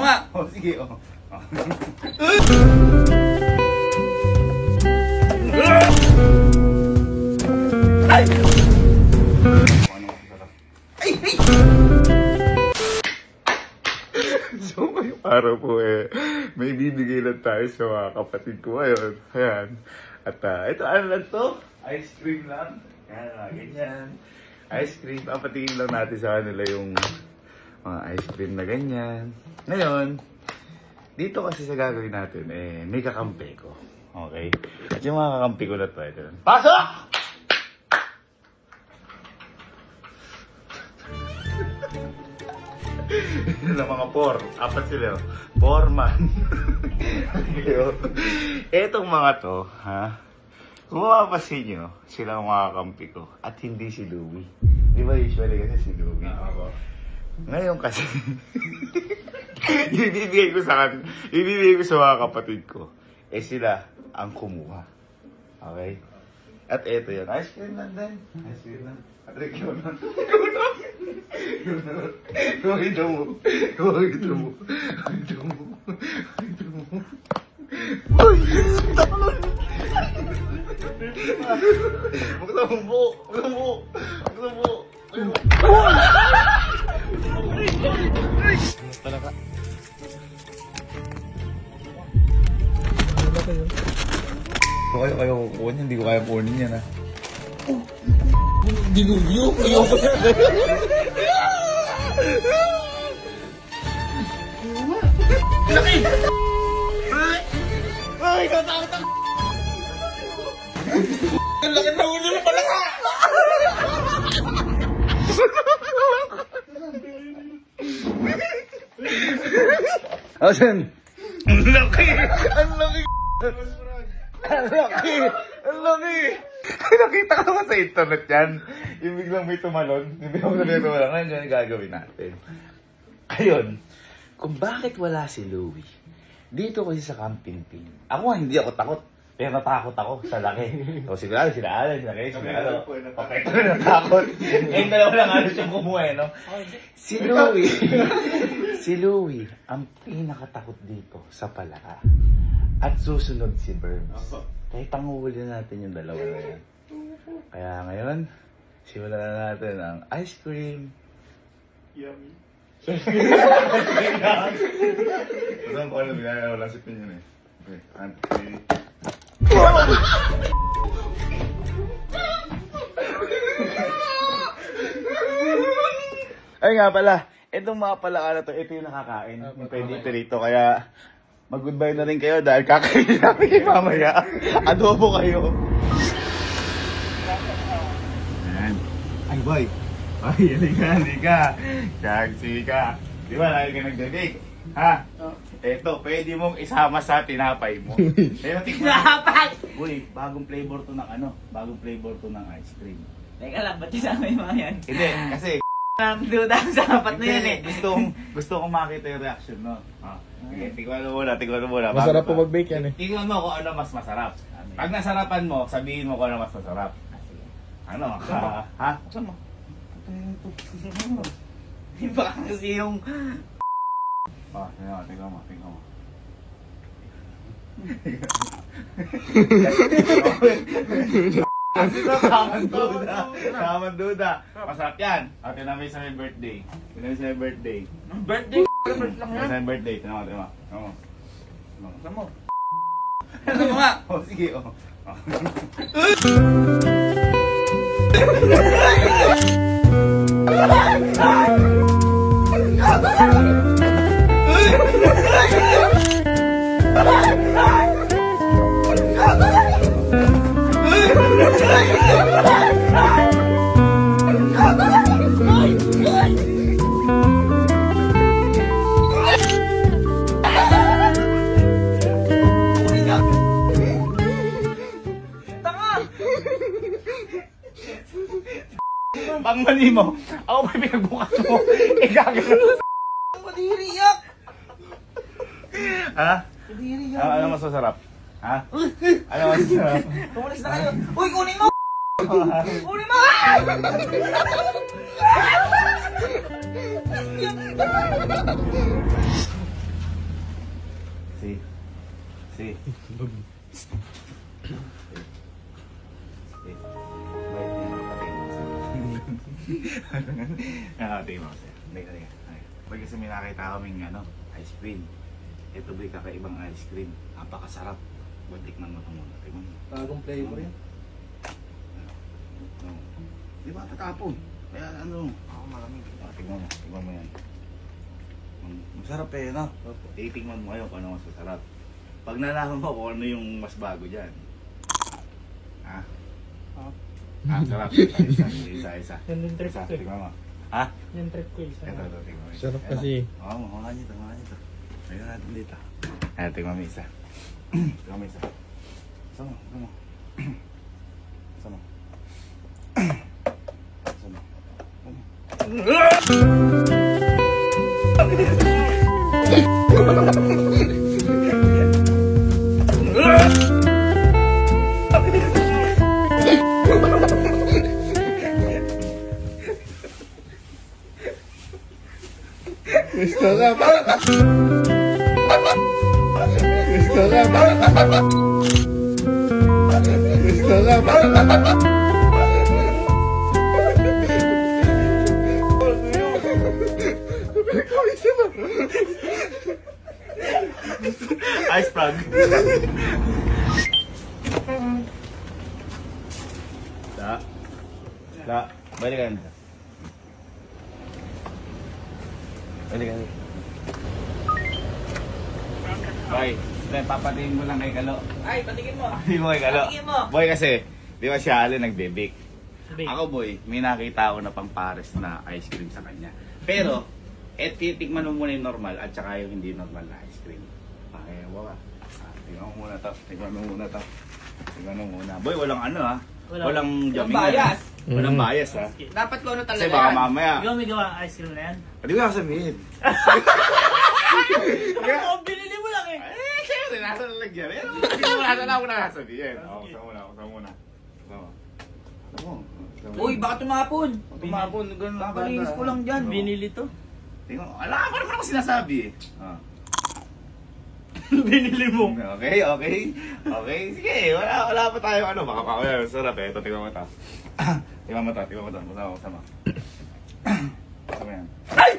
nga. Oh, sige, oh. Ay! So ngayong araw po may bibigay lang tayo sa mga kapatid ko ngayon. Ayan. At ito, ano lang to? Ice cream lang. Ayan, ganyan. Ice cream. Papatingin lang natin sa kanila yung mga ice cream na ganyan. Ngayon, dito kasi sa gagawin natin, may kakampi ko. Okay? At yung mga kakampi ko na to, ito. Pasok! Na mga apat sila. 4 man. Etong mga to, ha? Kung mapapasin nyo, sila ang mga kampi ko. At hindi si Louie. Di ba usually kasi si Louie? Ngayon kasi, ibibigay ko sa mga kapatid ko. Sila ang kumuha. Okay? At eto yun. Ice cream lang din. Ice cream lang. At ikaw na. Ito mo. Uy! Takalon! Magdambo mo. Talaga. Kayo kukuha niya. Hindi ko kaya kukunin niya na. Diluvyo! Ayoko na! Laki! Ay! Katakot! Ang laki na ulo na pala ka! Asan? Ang laki! Nakita ko ba sa internet yan? Yung biglang may tumalon. Yung biglang may tumalon. Ngayon gagawin natin. Ayun. Kung bakit wala si Louie, dito kasi sa camping team. Ako hindi ako takot. Pero natakot ako sa laki. So sigurado sila Alan, sila Kay, sila Alan. Okay, ito na natakot. Ngayon dalawa lang alos yung kumuha, no? Si Louie, ang pinakatakot dito sa Palaka. At susunod si Burns. Kahit panguhuli natin yung dalawa na yan. Kaya ngayon, simulan na natin ang ice cream. Yummy. Alam ko alam, wala si Pin yun eh. Okay, auntie. Ay nga pala, itong mga palaka na to, ito yung nakakain. Yung pwede rito, kaya mag-goodbye na rin kayo dahil kakainin namin kayo mamaya. Adobo kayo. Ayan. Ay boy. Ay, halika. Sexy ka. Di ba, lagi ka nagdadig? Ha? Eto, pwede mong isama sa tinapay mo. Tinapay! Uy, bagong flavor to ng bagong flavor to ng ice cream. Teka lang, ba't isama yung mga yan? Hindi, kasi duda sa apat na yan eh. Gusto kong makita yung reaction, no? Sige, tignan mo muna. Masarap po mag-bake yan eh. Tignan mo kung ano mas masarap. Pag nasarapan mo, sabihin mo kung ano mas masarap. Ano? Ha? Saan mo? Iba kasi yung... Tignan mo. Tamang duda. Masarap yan. Okay na may sa may birthday. Birthday? Sa may birthday. Tignan mo. Saan mo? Ano nga? Oh, sige, oh. Pangmali mo, ako may pinagbukas mo, gagawin. Madiri yak! Ha? Madiri yak! Ano mas masarap? Ha? Ano mas masarap? Tumulis na kayo! Uy, kunin mo! Kunin mo! Nakakatay mo kasi. Boy, kasi may nakita kaming ice cream. Ito boy, kakaibang ice cream. Napakasarap. Boy, tikman mo ito muna. Tikman mo. Bagong flavor yan. Di ba tatapon? Kaya ako malamig. Tignan mo yan. Masarap no? Titigman mo kayo kung ano mas masarap. Pag nalaman mo kung ano yung mas bago dyan. Sarap. Isa. Yan yung trip ko eh. Tignan mo. Yung trip ko isa. Ito, tignan mo. Sarap kasi. Oo, makuha nito. Tignan natin dito. Tignan mo isa. Tignan mo isa. Sama. Ice plug. Balikan. Boy, papatingin mo lang kay Kalo. Ay, patingin mo. Patingin mo kay Kalo. Patingin mo. Boy, kasi, di ba siya nagbe-bake? Bake. Ako boy, may nakita ako na pang-pares na ice cream sa kanya. Pero, titikman mo muna yung normal at saka yung hindi normal na ice cream. Okay, wala. Tingnan mo muna to. Tingnan mo muna. Boy, walang walang jamming. bias. Walang bias ha. Dapat ko ano talaga Kasi baka mamaya. Ikaw may gawa ice cream na yan? Hindi ko nakasabihin. Oo, binili mo lang eh. Siyempre, nasa lalagyan. Nasa na ako nakasabihin. Sa muna. Uy, baka tumapon. Tumapon, ganun lang. Kakalinis ko lang dyan. Binili to. Tingnan mo. Alam, paano ako sinasabi eh. Binili mo. Okay. Sige, wala pa tayo baka pa ako sarap eh. Ito, tingnan mo ito. Tingnan mo ito. Masama. Masama yan. Ay!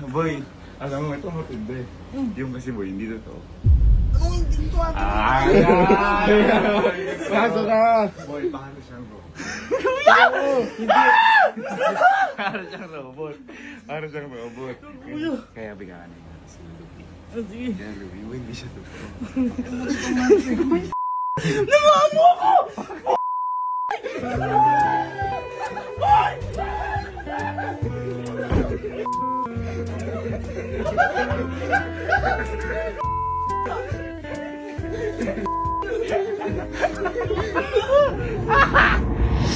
Boy, alam mo, ito matindi. Yung kasi boy, hindi totoo. Anong hindi ito ate? Kaso ka! Boy, paano siyang robot? Paano siyang robot? Kaya bigyan na yun. Sige. Kaya Louie, hindi siya totoo. Namaan mo ako!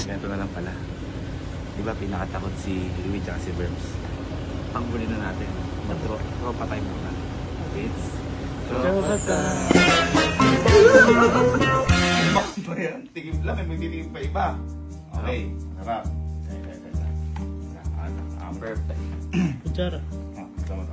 Ganito na lang pala. Diba pinakatakot si Louie at si Berms? Panghuli na natin. Tropa tayo muna. It's tropa time. Bakit ba yan? Tigib lang, may magtitigib pa iba. Okay, sarap. Perfect. Kutsara. Sama.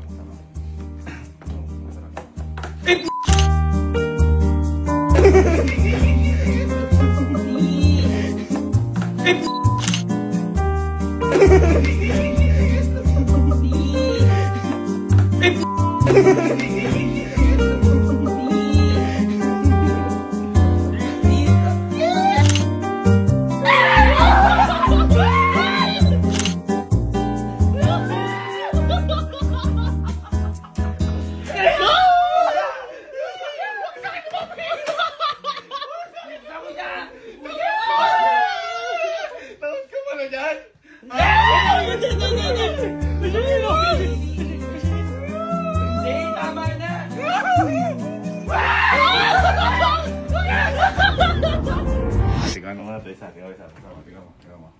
isa. Tingnan mo.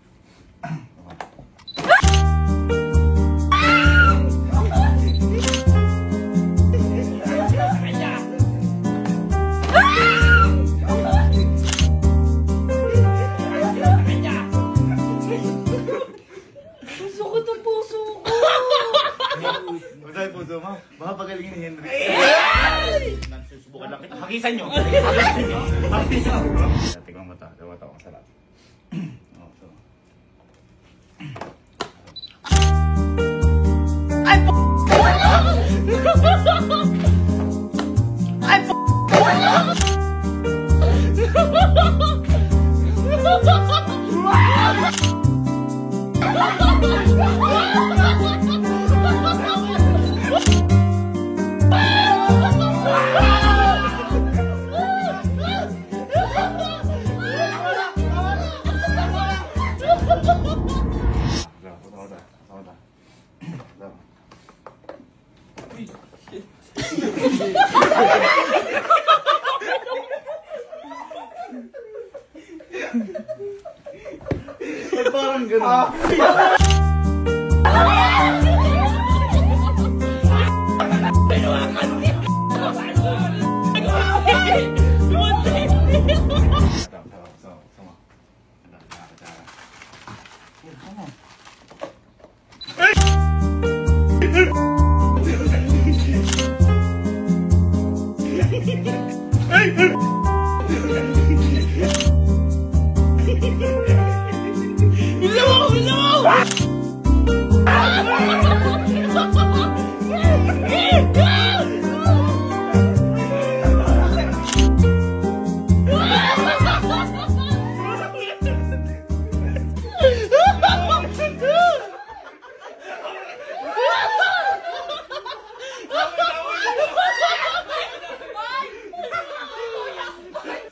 Sakit ang puso ko. Masaya yung puso mo? Baka pagalingin ni Henry. Susubukan lang kita. Hagisan nyo! Tingnan mo ito. Tingnan mo masarap. Ay, p***! Ay, p***! Parang gano'n.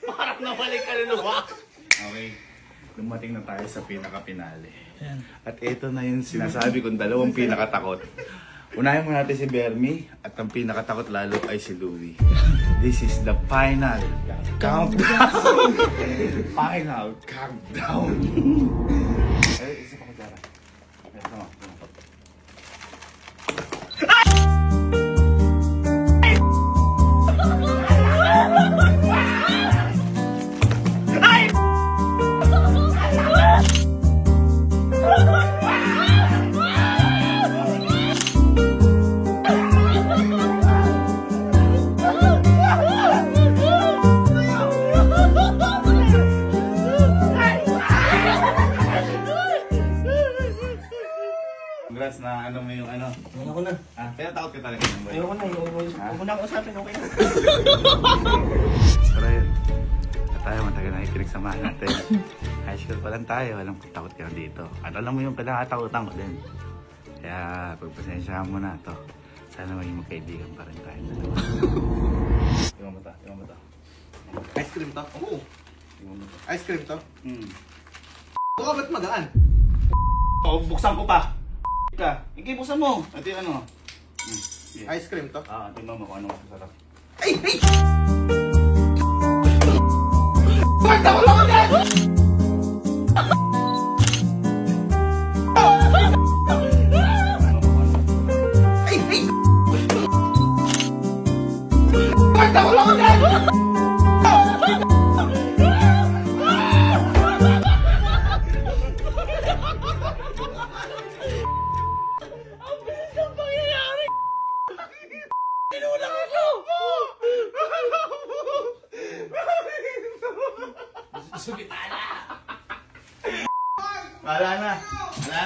Parang nawalik ka rin ng wax. Okay. Dumating na tayo sa pinaka-pinale. At ito na yung sinasabi kong dalawang pinakatakot. Unahin mo natin si Bermi at ang pinakatakot lalo ay si Louie. This is the final countdown. Final countdown. Isa pa ko dara. Congrats na ano mo yung ano. Ayoko na. Kaya takot ka talaga ng boy. Ayoko na. Ayoko na usapin. Okay na. Pero yun. At tayo matagal na ikinig samahan natin. High school pa lang tayo. Alam ko takot ka dito. At alam mo yung pinakatakutan ko din. Kaya pagpasensyahan mo na to. Sana maging magkaibigan pa rin tayo. Tingnan mo to. Ice cream to? Oo. Tingnan mo to. Ice cream to? Oo, ba't magaan? Buksan ko pa. Ikaw, buksan mo. Ito yung ano. Ice cream to? Tingnan mo kung ano masasarap. Ay! Bakit ako lang agad? Ay! Bakit ako lang agad?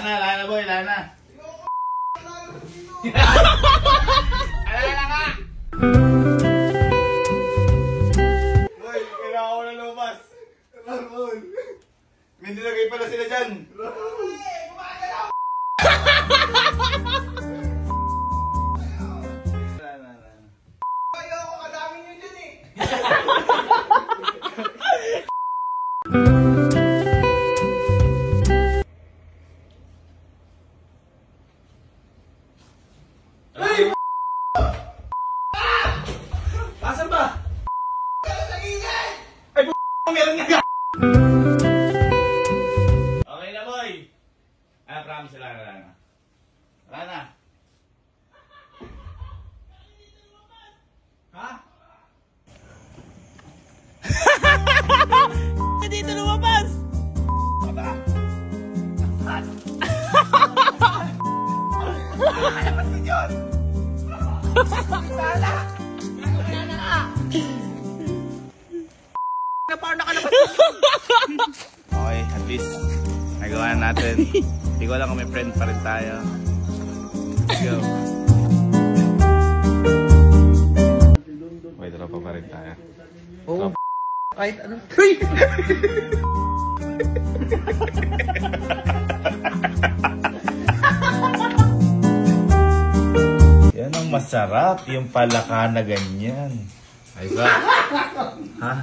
Wala na boy, wala na. Wala na nga! Boy, kailangan ko na lumabas. Ramon! May nilagay pala sila dyan. Ayoko, kadami nyo dyan eh! Asan ba? Ay, meron nga! promise, wala na. Wala na. Ha? Dito lumabas! Baba! Saan? Ano ba yun? Sala! Wala na nga! Parang nakalabas. Okay, at least nagawa natin. Hindi ko alam kung may friend pa rin tayo. Let's go. May tropa pa rin tayo. Oo. Kahit ano. Yan ang masarap, yung palaka na ganyan. Ay ba? Ha?